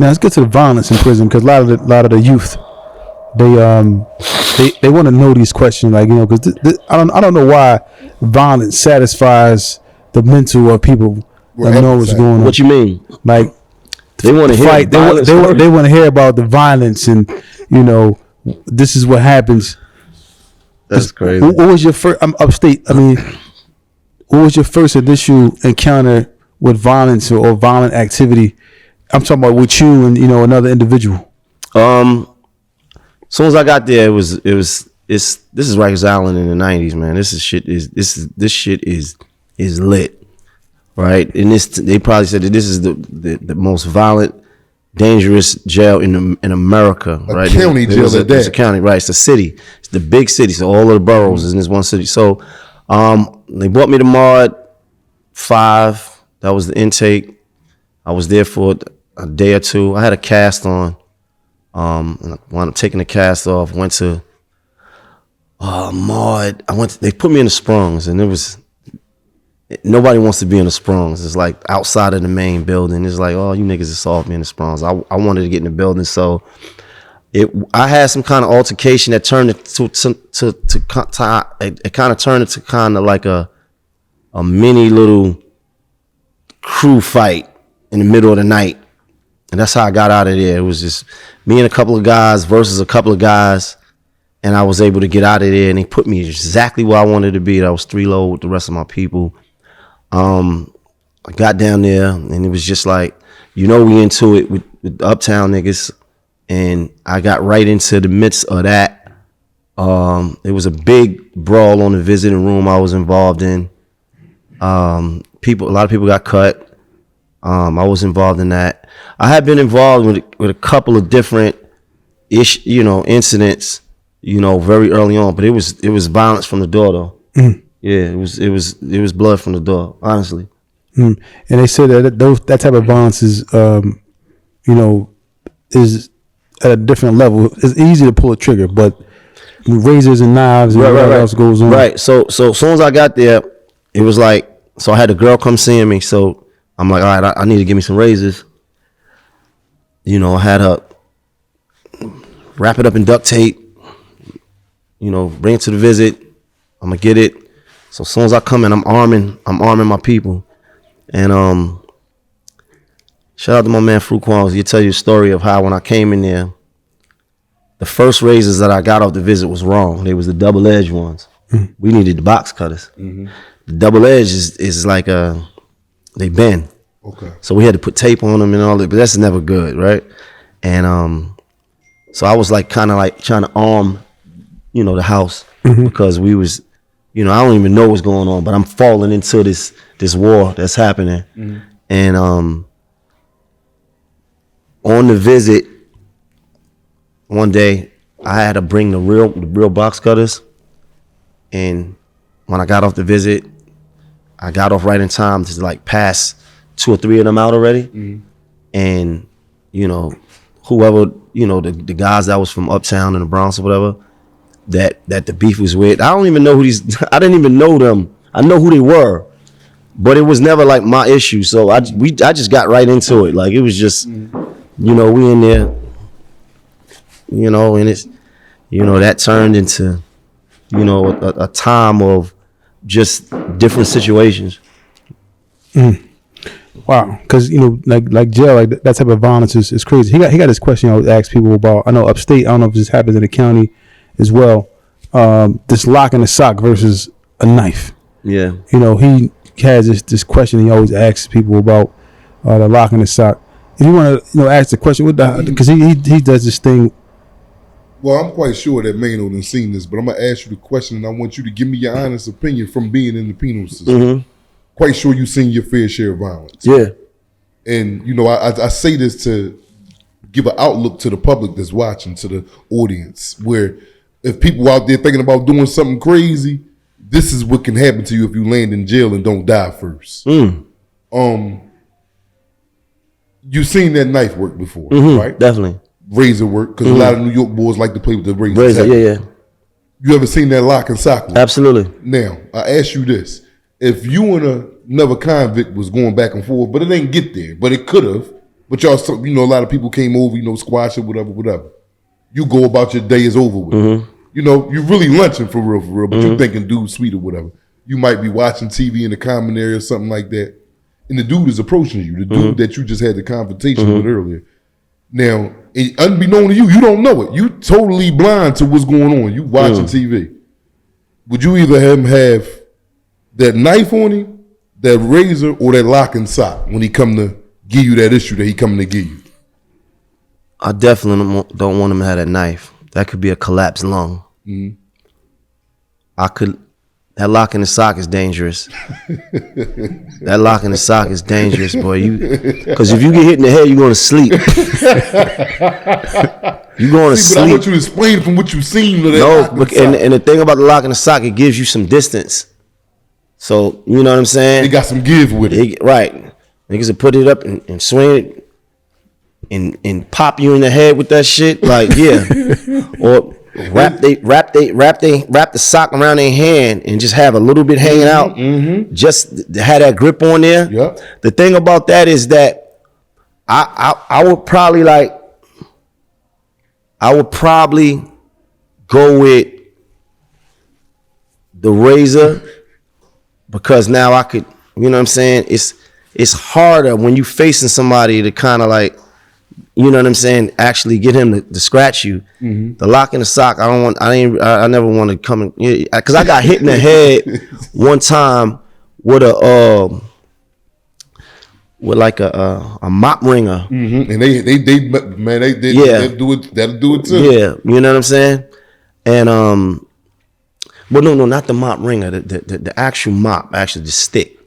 Now let's get to the violence in prison, because a lot of the youth, they want to know these questions, like, because I don't know why violence satisfies the mental of people that know what's going on. What you mean? Like, they want to hear violence. They want to hear about the violence, and this is what happens. That's crazy. What was your first? I'm upstate. I mean, what was your first initial encounter with violence or violent activity? I'm talking about with you and another individual. As soon as I got there, this is Rikers Island in the 90s, man. This shit is lit, right? And they probably said that this is the most violent, dangerous jail in America, right? County jail at that. It's a county, right? It's a city. It's the big city. So all of the boroughs is in this one city. So they brought me to Mard 5. That was the intake. I was there for a day or two. I had a cast on. And I wound up taking the cast off. Went to Mard. They put me in the Sprungs, and nobody wants to be in the Sprungs. It's like outside of the main building. It's like, oh, you niggas just saw me in the Sprungs. I wanted to get in the building, so I had some kind of altercation that turned into it kind of turned into kind of like a mini little crew fight in the middle of the night. And that's how I got out of there. It was just me and a couple of guys versus a couple of guys, and I was able to get out of there, and they put me exactly where I wanted to be. I was 3 low with the rest of my people. I got down there, and it was just like, we into it with the Uptown niggas, and I got right into the midst of that. It was a big brawl on the visiting room I was involved in. A lot of people got cut. I was involved in that. I had been involved with a couple of different incidents, very early on, but it was violence from the door though. Mm. Yeah, it was blood from the door, honestly. Mm. And they said that type of violence is is at a different level. It's easy to pull a trigger, but razors and knives and whatever else goes on. Right. So as soon as I got there, it was like, so I had a girl come seeing me, so I'm like, all right, I need to give me some razors. I had her wrap it up in duct tape, bring it to the visit. I'm gonna get it. So as soon as I come in, I'm arming my people. And shout out to my man Fruit Qualms. He'll tell you a story of how when I came in there, the first razors that I got off the visit was wrong. They was the double edged ones. Mm-hmm. We needed the box cutters. Mm-hmm. The double edge is like they bend. Okay. So we had to put tape on them and all that, but that's never good, right? And so I was like kind of like trying to arm, the house, mm-hmm. because we was, I don't even know what's going on, but I'm falling into this war that's happening. Mm-hmm. And on the visit, one day I had to bring the real box cutters, and when I got off the visit, I got off right in time to like pass 2 or 3 of them out already. Mm-hmm. And, whoever, the guys that was from Uptown and the Bronx or whatever, that the beef was with, I don't even know I didn't even know them. I know who they were, but it was never like my issue. So I just got right into it. Like it was just, we in there, and it's, that turned into, a time of just different situations. Mm. Wow, because like jail, like that type of violence is crazy. He got this question I always ask people about. I know upstate, I don't know if this happens in the county as well. This lock in the sock versus a knife. Yeah, he has this question he always asks people about the lock in the sock. If you want to ask the question, because he does this thing. Well, I'm quite sure that Maino done seen this, but I'm gonna ask you the question, and I want you to give me your honest opinion from being in the penal system. Mm-hmm. Quite sure you've seen your fair share of violence. Yeah. And, I say this to give an outlook to the public that's watching, to the audience, where if people out there thinking about doing something crazy, this is what can happen to you if you land in jail and don't die first. Mm. You've seen that knife work before, mm-hmm, right? Definitely. Razor work, because a lot of New York boys like to play with the razor. Yeah. You ever seen that lock and sock work? Absolutely. Now, I ask you this. If you and another convict was going back and forth, but it didn't get there, but it could have, But y'all, you know, a lot of people came over, you know, squash it, whatever. You go about your day is over with. Mm-hmm. You know, you're really lunching for real, but you thinking dude sweet or whatever. You might be watching TV in the common area or something like that, and the dude is approaching you, the dude that you just had the confrontation with earlier. Now, unbeknown to you, you don't know it. You totally blind to what's going on. You watching TV. Would you either have him have that knife on him, that razor, or that lock and sock when he come to give you that issue that he coming to give you? I definitely don't want him to have that knife. That could be a collapsed lung. That lock in the sock is dangerous. That lock in the sock is dangerous, boy. Because if you get hit in the head, you're going to sleep. You're going to sleep. But I want you to explain from what you've seen. And the thing about the lock in the sock, it gives you some distance. So, you know what I'm saying? They got some give with it. Right. Niggas will put it up and swing it and pop you in the head with that shit. Like, yeah. Or wrap the sock around their hand and just have a little bit hanging out. Just to have that grip on there. Yep. The thing about that is that I would probably go with the razor, because now I could, you know what I'm saying? It's harder when you facing somebody to kind of like, you know what I'm saying, actually get him to scratch you. The lock in the sock, I never want to come in, because I got hit in the head one time with a mop wringer. And they do it. That'll do it too. Yeah, you know what I'm saying. And well, no, not the mop wringer, the actual mop, actually the stick.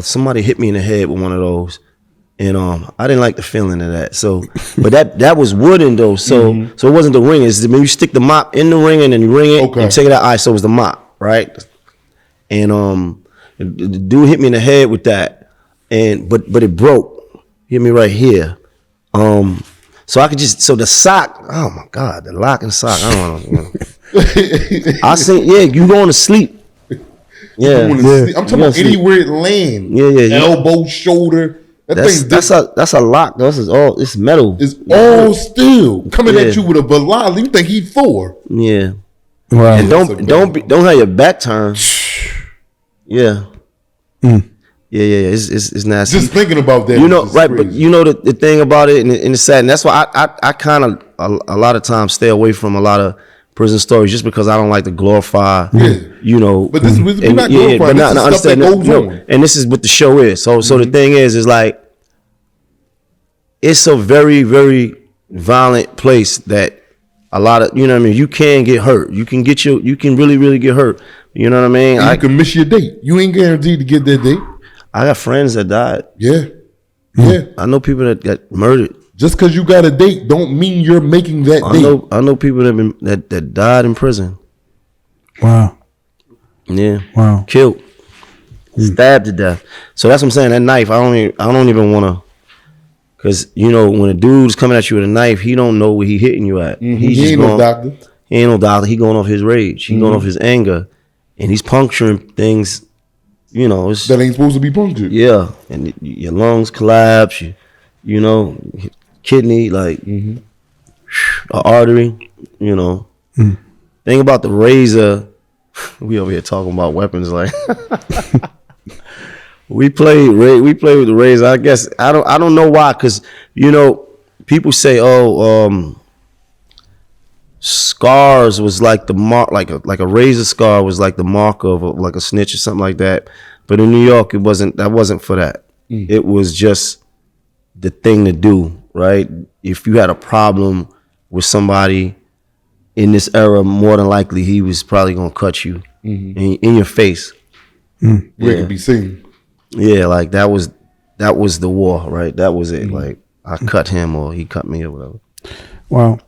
Somebody hit me in the head with one of those, and I didn't like the feeling of that. So, but that was wooden though, so it wasn't the ring. It's when you stick the mop in the ring and then you ring it and take it out. All right, so it was the mop, right? And the dude hit me in the head with that, and but it broke. Hit me right here. So I could the sock. Oh my God, the lock and sock. I don't know. I say, you going to sleep. Yeah. I'm talking about anywhere it lands. Yeah. Elbow, shoulder. That's a lock. It's metal. It's all steel coming at you with a velocity. You think he's Thor? Yeah. Wow. And don't have your back turned. Yeah. Yeah. It's nasty. Just thinking about that, you know, right? crazy. But you know the thing about it, and it's sad, and that's why I kind of a lot of times stay away from a lot of prison stories, just because I don't like to glorify. You know, but this we're not glorifying. but this is stuff that goes on. And this is what the show is. So the thing is like, it's a very, very violent place that a lot of, you know what I mean, you can get hurt. You can really, really get hurt. You know what I mean? And you can miss your date. You ain't guaranteed to get that date. I got friends that died. Yeah. I know people that got murdered. Just because you got a date don't mean you're making that date. I know people that died in prison. Wow. Yeah. Wow. Killed. Stabbed to death. So that's what I'm saying. That knife, I don't even want to, because you know when a dude's coming at you with a knife, he don't know where he hitting you at. He ain't no doctor. He ain't no doctor. He going off his rage. He going off his anger, and he's puncturing things. You know, that ain't supposed to be punctured. Yeah, and your lungs collapse. You know, kidney, like an artery. You know, thing about the razor. We over here talking about weapons, like we play with the razor. I guess I don't know why, because you know people say, scars was like the mark, like a razor scar was like the mark of like a snitch or something like that. But in New York, that wasn't for that. It was just the thing to do, right? If you had a problem with somebody in this era, more than likely he was probably gonna cut you in your face. Where it can be seen. Yeah, like that was the war, right? That was it. Like I cut him or he cut me or whatever. Wow.